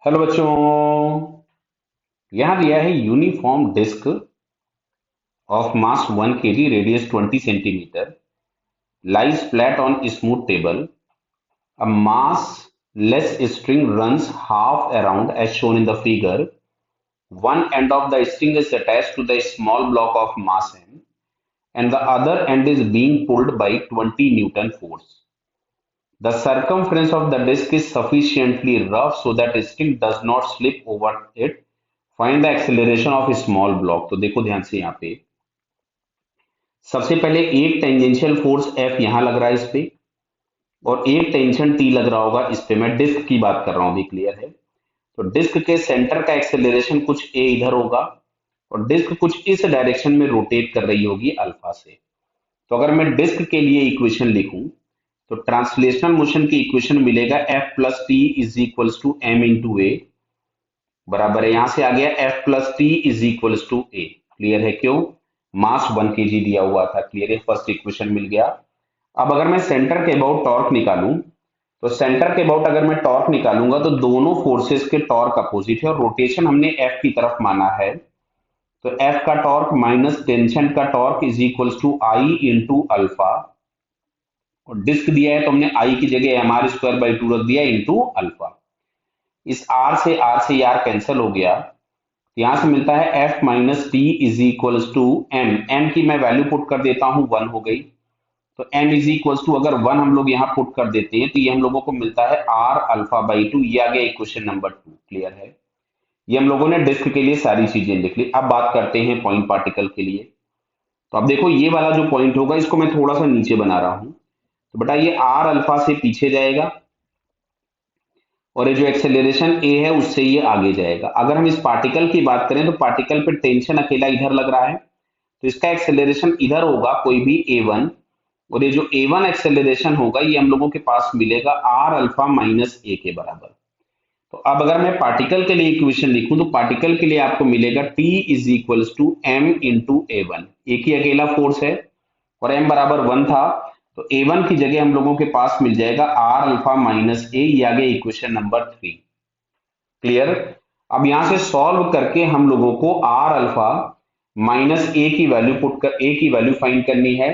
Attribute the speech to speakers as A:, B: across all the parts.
A: Hello बच्चों। यहाँ दिया है uniform disc of mass 1 kg radius 20 centimetre lies flat on smooth table. A mass less string runs half around as shown in the figure. One end of the string is attached to the small block of mass m and the other end is being pulled by 20 Newton force. The circumference of the disc is sufficiently rough so that string does not slip over it. Find the acceleration of a small block. तो देखो ध्यान से यहाँ पे सबसे पहले एक tangential force F यहाँ लग रहा है इस पे और एक टेंशन T लग रहा होगा इस पे। मैं डिस्क की बात कर रहा हूँ, अभी क्लियर है। तो डिस्क के सेंटर का एक्सेलरेशन कुछ A इधर होगा और डिस्क कुछ इस डायरेक्शन में रोटेट कर रही होगी अल्फा से। तो अगर मैं डिस्क के लिए इक्वेशन लिखूं तो ट्रांसलेशनल मोशन की इक्वेशन मिलेगा F plus T is equals to M into A, बराबर है यहां से आ गया F plus T is equals to A. Clear है? क्यों? मास 1 kg दिया हुआ था। क्लियर है? फर्स्ट इक्वेशन मिल गया। अब अगर मैं सेंटर के अबाउट टॉर्क निकालूं तो सेंटर के अबाउट अगर मैं टॉर्क निकालूंगा तो दोनों फोर्सेस के टॉर्क अपोजिट है और रोटेशन हमने F की तरफ माना है। तो F का टॉर्क माइनस टेंशन का torque is equals to I into alpha और डिस्क दिया है तो हमने आई की जगह M R square by two रख दिया इंटू अल्फा। इस आर से आर कैंसिल हो गया तो यहां से मिलता है F minus T is equals to M. M की मैं वैल्यू पुट कर देता हूं, 1 हो गई। तो एम इज इक्वल्स टू अगर 1 हम लोग यहाँ पुट कर देते हैं तो ये हम लोगों को मिलता है आर अल्फा बाई टू। ये आ गया इक्वेशन नंबर 2। क्लियर है? ये हम लोगों ने डिस्क के लिए सारी चीजें लिख ली। अब बात करते हैं पॉइंट पार्टिकल के लिए। तो अब देखो ये वाला जो पॉइंट होगा इसको मैं थोड़ा सा नीचे बना रहा हूं। तो बेटा ये आर अल्फा से पीछे जाएगा और ये जो एक्सेलरेशन ए है उससे ये आगे जाएगा। अगर हम इस पार्टिकल की बात करें तो पार्टिकल पे टेंशन अकेला इधर लग रहा है तो इसका एक्सेलरेशन इधर होगा कोई भी A1 और ये जो A1 एक्सेलरेशन होगा ये हम लोगों के पास मिलेगा आर अल्फा माइनस ए के बराबर। तो अब अगर मैं पार्टिकल के लिए इक्वेशन लिखूं तो पार्टिकल के लिए आपको मिलेगा T is equals to M into A one. एक ही अकेला फोर्स है और m बराबर 1 था तो A1 की जगह हम लोगों के पास मिल जाएगा आर अल्फा माइनस ए। ये आ गया इक्वेशन नंबर 3। क्लियर? अब यहां से सॉल्व करके हम लोगों को आर अल्फा माइनस ए की वैल्यू पुट कर ए की वैल्यू फाइंड करनी है।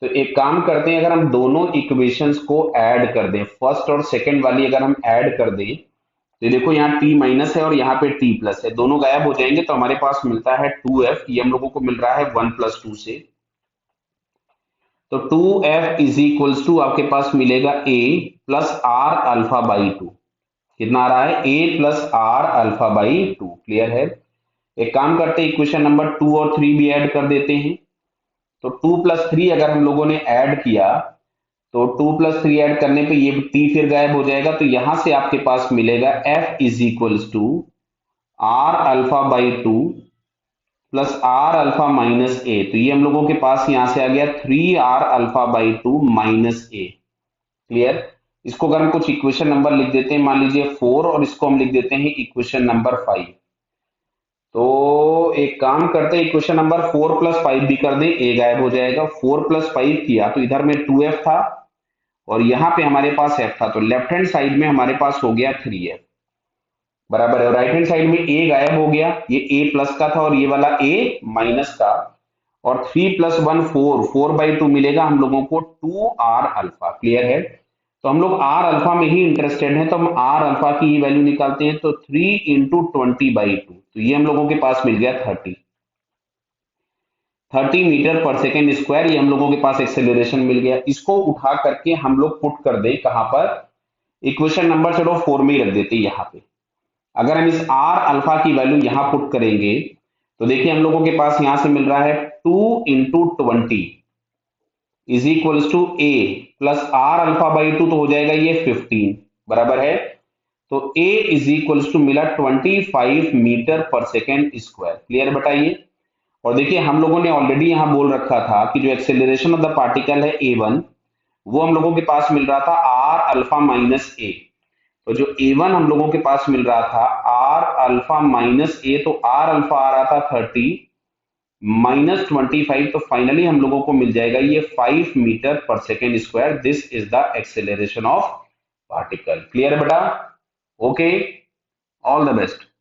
A: तो एक काम करते हैं, अगर हम दोनों इक्वेशंस को ऐड कर दें, फर्स्ट और सेकंड वाली अगर हम ऐड कर दें तो देखो यहाँ t माइनस है और यहाँ पे t प्लस है, दोनों गायब हो जाएंगे तो हमारे पास मिलता है 2f। ये हम लोगों को मिल रहा है 1 प्लस 2 से। तो 2f इज इक्वल्स टू आपके पास मिलेगा a plus R alpha by two. कितना आ रहा है? a plus R alpha by two. Clear है? एक काम करते हैं, इक्वेशन नंबर 2 और 3 भी ऐड कर देते हैं। तो 2 प्लस 3 अगर हम लोगों ने ऐड किया तो 2 प्लस 3 ऐड करने पे ये t फिर गायब हो जाएगा तो यहां से आपके पास मिलेगा f is equals to R alpha by two plus R alpha minus A. तो ये हम लोगों के पास यहां से आ गया 3r alpha by to minus A. Clear? इसको अगर हम कुछ इक्वेशन नंबर लिख देते हैं, मान लीजिए 4 और इसको हम लिख देते हैं इक्वेशन नंबर 5। तो एक काम करते हैं, इक्वेशन नंबर 4 प्लस 5 भी कर दें, ए गायब हो जाएगा। 4 प्लस 5 किया तो इधर में 2f था और यहाँ पे हमारे पास f था तो लेफ्ट हैंड साइड में हमारे पास हो गया 3f, बराबर है। राइट हैंड साइड में a गायब हो गया, ये a प्लस का था और ये वाला a माइनस का। और 3 प्लस 1 4, 4/2 मिलेगा हम लोगों को 2r अल्फा। क्लियर है? तो हम लोग r अल्फा में ही इंटरेस्टेड हैं तो हम r अल्फा की वैल्यू निकालते हैं। तो 3 इंटू 20/2 तो ये हम लोगों के पास मिल गया 30 मीटर पर सेकेंड स्क्वायर। ये हम लोगों के पास एक्सेलरेशन मिल गया। इसको उठा करके हम लोग पुट कर दे कहां पर? इक्वेशन नंबर चलो 4 में ही रख देते हैं यहाँ पे। अगर हम इस आर अल्फा की वैल्यू यहां पुट करेंगे तो देखिए हम लोगों के पास यहां से मिल रहा है 2 into 20 is equals to A plus R alpha by two तो हो जाएगा ये 15, बराबर है। तो ए इज इक्वल्स टू मिला 25 मीटर पर सेकेंड स्क्वायर। क्लियर? बताइए। और देखिए हम लोगों ने ऑलरेडी यहां बोल रखा था कि जो एक्सेलरेशन ऑफ द पार्टिकल है A1 वो हम लोगों के पास मिल रहा था आर अल्फा माइनस ए। तो जो A1 हम लोगों के पास मिल रहा था आर अल्फा माइनस ए, तो आर अल्फा आ रहा था 30 माइनस 25 तो फाइनली हम लोगों को मिल जाएगा ये 5 मीटर पर second square. This is the acceleration of particle. Clear बेटा? ओके। All the best.